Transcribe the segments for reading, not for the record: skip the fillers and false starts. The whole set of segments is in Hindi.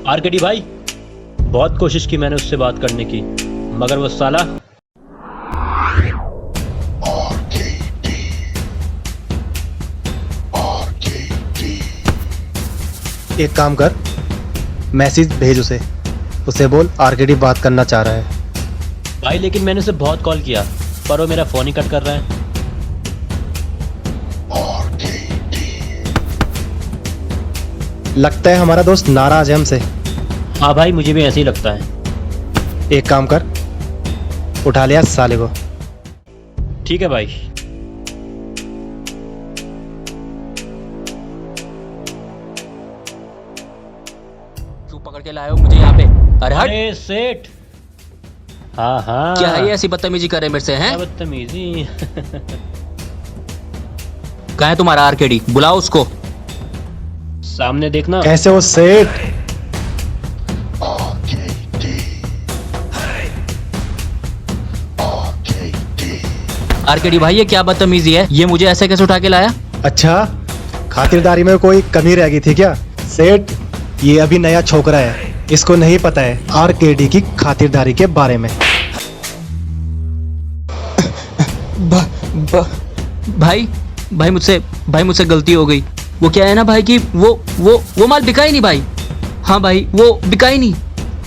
आरकेडी भाई, बहुत कोशिश की मैंने उससे बात करने की, मगर वो साला एक काम कर, मैसेज भेज उसे बोल आरकेडी बात करना चाह रहा है। भाई, लेकिन मैंने उसे बहुत कॉल किया पर वो मेरा फोन ही कट कर रहा है। लगता है हमारा दोस्त नाराज है हमसे। हाँ भाई, मुझे भी ऐसे ही लगता है। एक काम कर, उठा लिया साले को। ठीक है भाई। क्यों पकड़ के लाए हो मुझे यहाँ पे? अरे हट! अरे सेठ। हाँ हाँ, क्या है ये ऐसी बदतमीजी कर रहे मेरे से हैं? क्या बदतमीजी। कहाँ है तुम्हारा आरकेडी? बुलाओ उसको। सामने देखना। कैसे वो सेठ? आरकेडी भाई, ये क्या बदतमीजी है? ये मुझे ऐसे कैसे उठा के लाया? अच्छा, खातिरदारी में कोई कमी रह गई थी क्या? सेठ, ये अभी नया छोकरा है, इसको नहीं पता है आरकेडी की खातिरदारी के बारे में। भाई मुझसे गलती हो गई। वो क्या है ना भाई कि वो माल बिका ही नहीं भाई। हाँ भाई, वो बिका ही नहीं।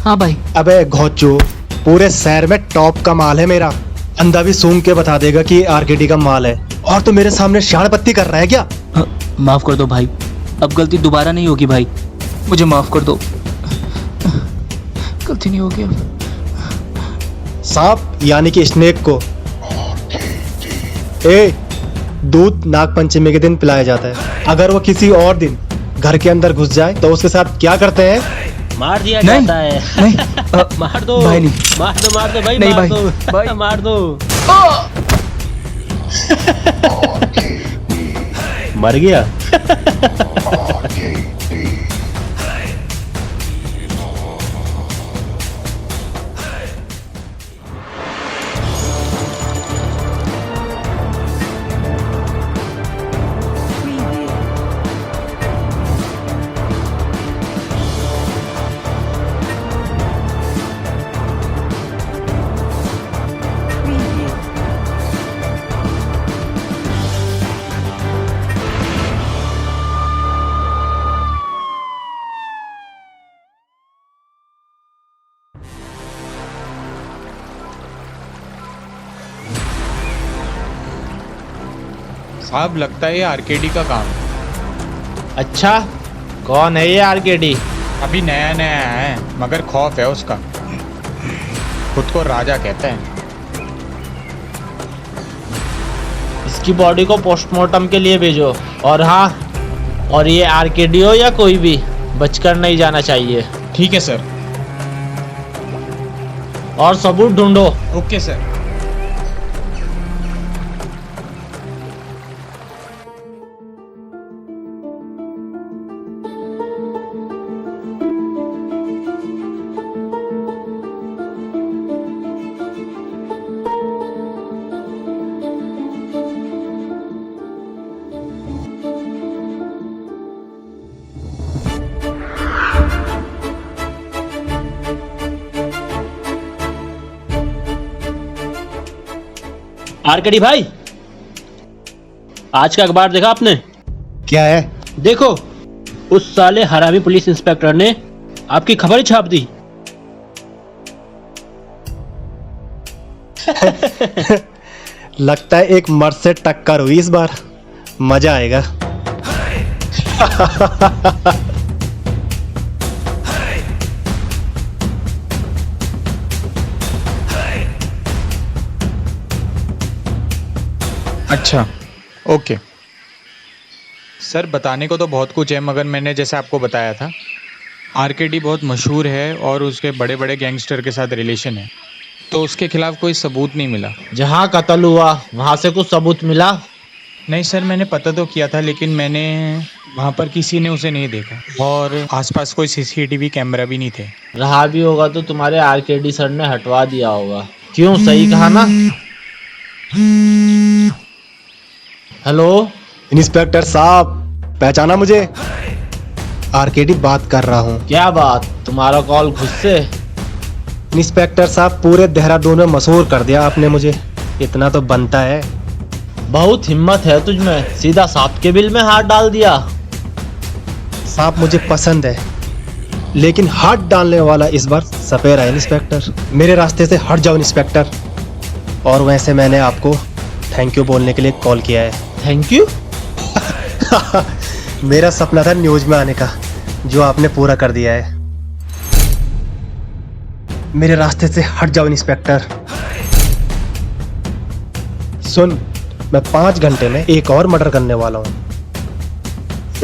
हाँ भाई। अबे घोचू, पूरे शहर में टॉप का माल है मेरा। अंधा भी सूंघ के बता देगा कि आरकेडी का माल है, और तो मेरे सामने शानपत्ती कर रहा है क्या? माफ कर दो भाई, अब गलती दोबारा नहीं होगी भाई, मुझे माफ कर दो। गलती नहीं होगी अब। सांप यानी कि स्नेक को दूध नागपंचमी के दिन पिलाया जाता है। अगर वो किसी और दिन घर के अंदर घुस जाए तो उसके साथ क्या करते हैं? मार दिया नहीं, जाता है। नहीं, मार दो भाई नहीं। मार दो भाई, नहीं मार भाई, दो भाई। मार दो। मर गया। साहब, लगता है ये आरकेडी का काम है। अच्छा, कौन है ये आरकेडी? अभी नया नया आया है, मगर खौफ है उसका। खुद को राजा कहता है। इसकी बॉडी को पोस्टमार्टम के लिए भेजो। और हाँ, और ये आरकेडी हो या कोई भी, बचकर नहीं जाना चाहिए। ठीक है सर। और सबूत ढूंढो। Okay sir. आरकेडी भाई, आज का अखबार देखा आपने? क्या है? देखो, उस साले हरामी पुलिस इंस्पेक्टर ने आपकी खबर ही छाप दी। लगता है एक मर्द से टक्कर हुई इस बार, मजा आएगा। अच्छा, ओके सर। बताने को तो बहुत कुछ है, मगर मैंने जैसे आपको बताया था, आरकेडी बहुत मशहूर है और उसके बड़े बड़े गैंगस्टर के साथ रिलेशन है, तो उसके खिलाफ कोई सबूत नहीं मिला। जहाँ कत्ल हुआ वहाँ से कुछ सबूत मिला? नहीं सर, मैंने पता तो किया था, लेकिन मैंने वहाँ पर किसी ने उसे नहीं देखा, और आसपास कोई सीसीटीवी कैमरा भी नहीं थे। रहा भी होगा तो तुम्हारे आरकेडी सर ने हटवा दिया होगा। क्यों, सही कहा ना? हेलो इंस्पेक्टर साहब, पहचाना मुझे? आरकेडी बात कर रहा हूँ। क्या बात, तुम्हारा कॉल खुद से? इंस्पेक्टर साहब, पूरे देहरादून में मशहूर कर दिया आपने मुझे, इतना तो बनता है। बहुत हिम्मत है तुझ में, सीधा सांप के बिल में हाथ डाल दिया। सांप मुझे पसंद है, लेकिन हाथ डालने वाला इस बार सपेरा है इंस्पेक्टर। मेरे रास्ते से हट जाओ इंस्पेक्टर। और वैसे मैंने आपको थैंक यू बोलने के लिए कॉल किया है। Thank you? मेरा सपना था न्यूज में आने का, जो आपने पूरा कर दिया है। मेरे रास्ते से हट जाओ इंस्पेक्टर। सुन, मैं 5 घंटे में एक और मर्डर करने वाला हूं।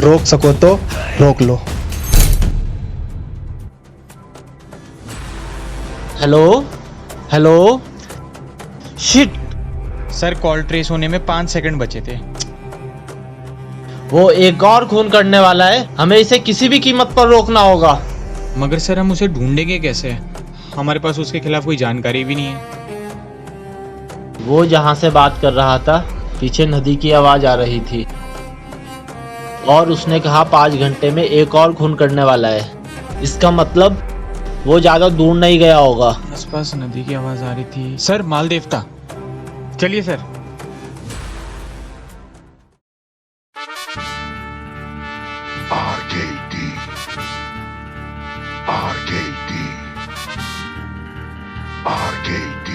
रोक सको तो रोक लो। Hello hello. Shit, sir call trace होने में 5 सेकंड बचे थे। वो एक और खून करने वाला है, हमें इसे किसी भी कीमत पर रोकना होगा। मगर सर हम उसे ढूंढेंगे कैसे? हमारे पास उसके खिलाफ कोई जानकारी भी नहीं है। वो जहां से बात कर रहा था, पीछे नदी की आवाज आ रही थी और उसने कहा 5 घंटे में एक और खून करने वाला है। इसका मतलब वो ज्यादा दूर नहीं गया होगा। आसपास नदी की आवाज आ रही थी। सर माल देवता, चलिए सर। RKD RKD RKD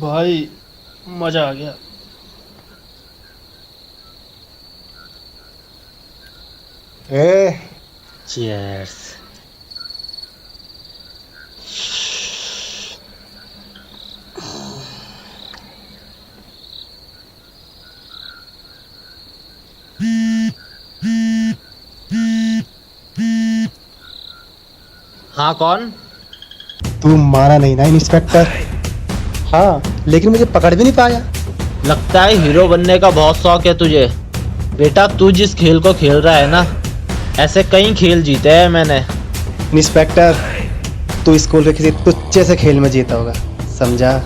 भाई मजा आ गया। चीयर्स। हाँ, कौन? तू मारा नहीं ना इंस्पेक्टर? हाँ, लेकिन मुझे पकड़ भी नहीं पाया। लगता है हीरो बनने का बहुत शौक है तुझे। बेटा, तू जिस खेल को खेल रहा है ना, ऐसे कई खेल जीते हैं मैंने। इंस्पेक्टर, तू स्कूल के किसी तुच्चे से खेल में जीता होगा, समझा?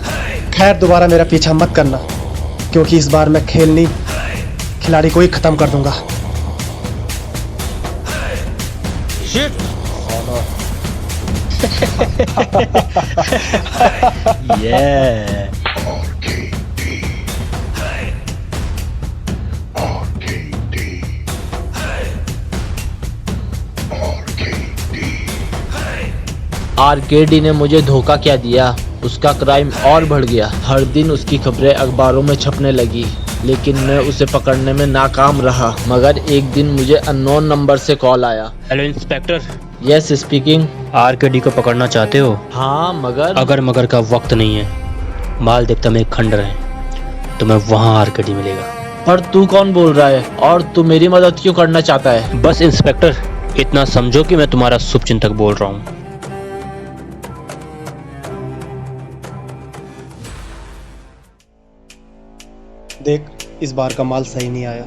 खैर, दोबारा मेरा पीछा मत करना, क्योंकि इस बार मैं खेल नहीं, खिलाड़ी को ही खत्म कर दूंगा। शिट। ये RKD RKD RKD आरकेडी ने मुझे धोखा क्या दिया, उसका क्राइम और बढ़ गया। हर दिन उसकी खबरें अखबारों में छपने लगी, लेकिन मैं उसे पकड़ने में नाकाम रहा। मगर एक दिन मुझे अननोन नंबर से कॉल आया। Hello inspector, yes speaking. RKD को पकड़ना चाहते हो? हाँ, मगर अगर मगर का वक्त नहीं है। माल देवता में एक खंडर है, तुम्हें वहाँ आरकेडी मिलेगा। पर तू कौन बोल रहा है और तू मेरी मदद क्यों करना चाहता है? बस इंस्पेक्टर, इतना समझो कि मैं तुम्हारा शुभचिंतक बोल रहा हूँ। देख, इस बार का माल सही नहीं आया,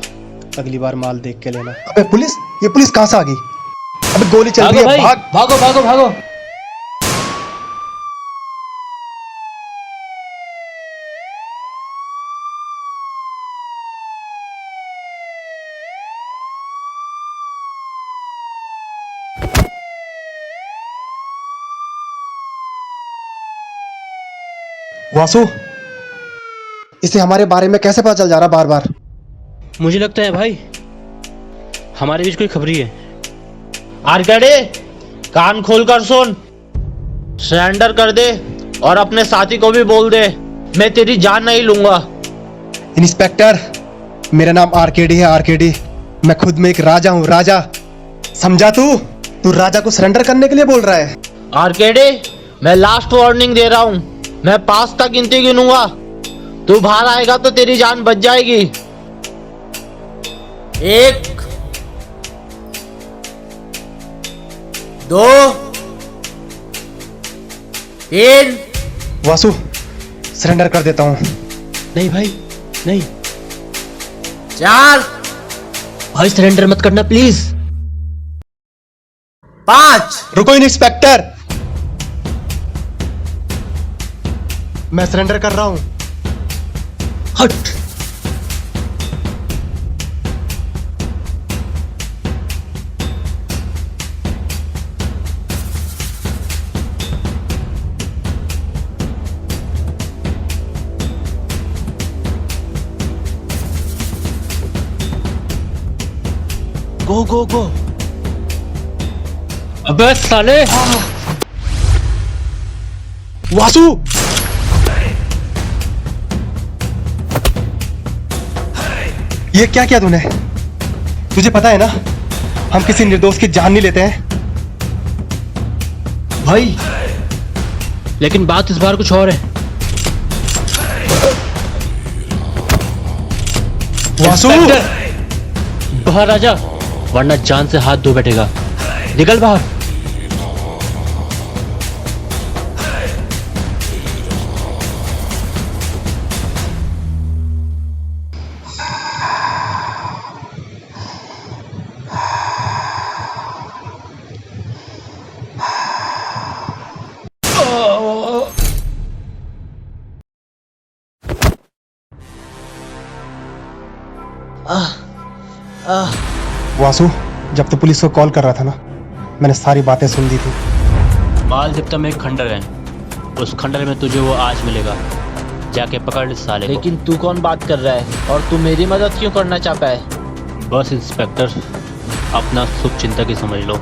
अगली बार माल देख के लेना। अबे पुलिस, ये पुलिस कहाँ से आ गई? अबे गोली चल रही है, भाग। भागो भागो भागो। वासु, इसे हमारे बारे में कैसे पता चल जा रहा बार बार? मुझे लगता है भाई हमारे बीच कोई खबरी है। आरकेडी, कान खोलकर सुन। सरेंडर कर दे और अपने साथी को भी बोल दे, मैं तेरी जान नहीं लूंगा। इंस्पेक्टर, मेरा नाम आरकेडी है, आरकेडी। मैं खुद में एक राजा हूँ, राजा। समझा तू राजा को सरेंडर करने के लिए बोल रहा है। आरकेडी, मैं लास्ट वार्निंग दे रहा हूँ। मैं 5 तक गिनती गिनूंगा, तू बाहर आएगा तो तेरी जान बच जाएगी। 1 2 3 वासु, सरेंडर कर देता हूँ। नहीं भाई नहीं 4 भाई, सरेंडर मत करना प्लीज। 5 रुको इंस्पेक्टर, मैं सरेंडर कर रहा हूँ। हट। गो गो गो। अबे साले, वासु, ये क्या किया तूने? तुझे पता है ना, हम किसी निर्दोष की जान नहीं लेते हैं। भाई लेकिन बात इस बार कुछ और है। वासु, बाहर आ जा, वरना जान से हाथ धो बैठेगा। निकल बाहर। वासु, जब तू पुलिस को कॉल कर रहा था ना, मैंने सारी बातें सुन ली थी। माल दिप्ता में एक खंडर है, उस खंडर में तुझे वो आज मिलेगा। जाके पकड़ ले साले को। लेकिन तू कौन बात कर रहा है और तू मेरी मदद क्यों करना चाहता है? बस इंस्पेक्टर, अपना सुख चिंता की समझ लो।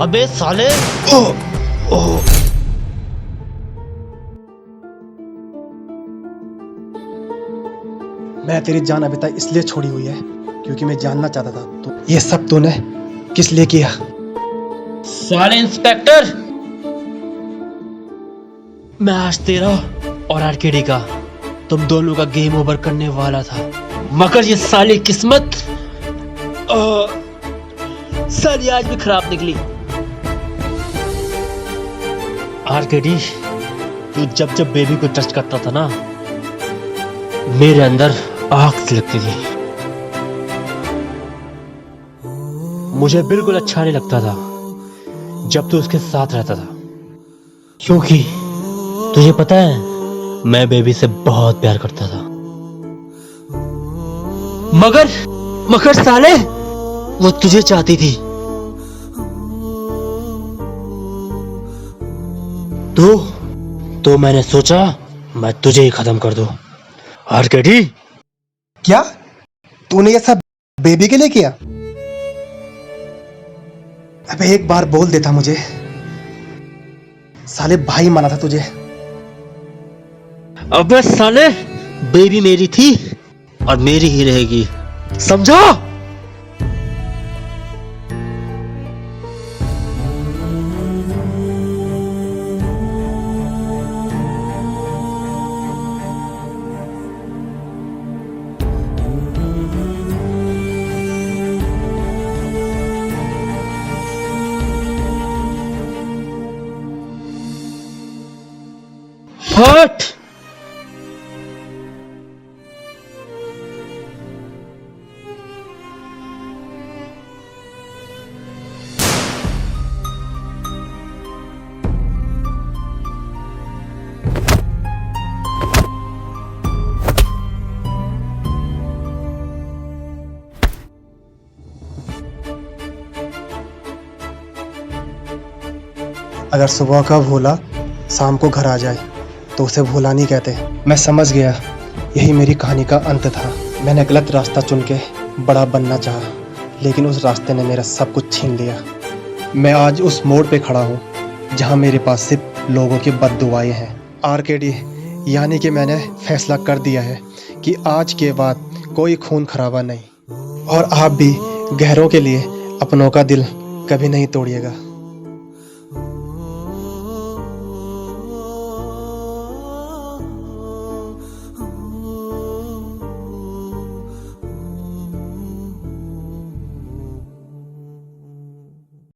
अबे साले, मैं तेरी जान अभी तक इसलिए छोड़ी हुई है क्योंकि मैं जानना चाहता था तो ये सब तूने किस लिए किया। साले इंस्पेक्टर, मैं आज तेरा और आरकेडी का, तुम दोनों का गेम ओवर करने वाला था, मगर ये साली किस्मत साली आज भी खराब निकली। आरकेडी, तू जब जब बेबी को टच करता था ना, मेरे अंदर आग सी लगती थी। मुझे बिल्कुल अच्छा नहीं लगता था जब तू उसके साथ रहता था, क्योंकि तुझे पता है मैं बेबी से बहुत प्यार करता था। मगर साले, वो तुझे चाहती थी। तो मैंने सोचा मैं तुझे ही खत्म कर दूं। आरकेडी, क्या तूने ये सब बेबी के लिए किया? अबे एक बार बोल देता मुझे, साले भाई माना था तुझे। अबे साले, बेबी मेरी थी और मेरी ही रहेगी, समझा? हट। अगर सुबह का भूला शाम को घर आ जाए तो उसे भूला नहीं कहते। मैं समझ गया यही मेरी कहानी का अंत था। मैंने गलत रास्ता चुन के बड़ा बनना चाहा, लेकिन उस रास्ते ने मेरा सब कुछ छीन लिया। मैं आज उस मोड़ पे खड़ा हूँ जहाँ मेरे पास सिर्फ लोगों की बद्दुआएं हैं। आरकेडी यानी कि मैंने फैसला कर दिया है कि आज के बाद कोई खून खराबा नहीं, और आप भी गैरों के लिए अपनों का दिल कभी नहीं तोड़िएगा।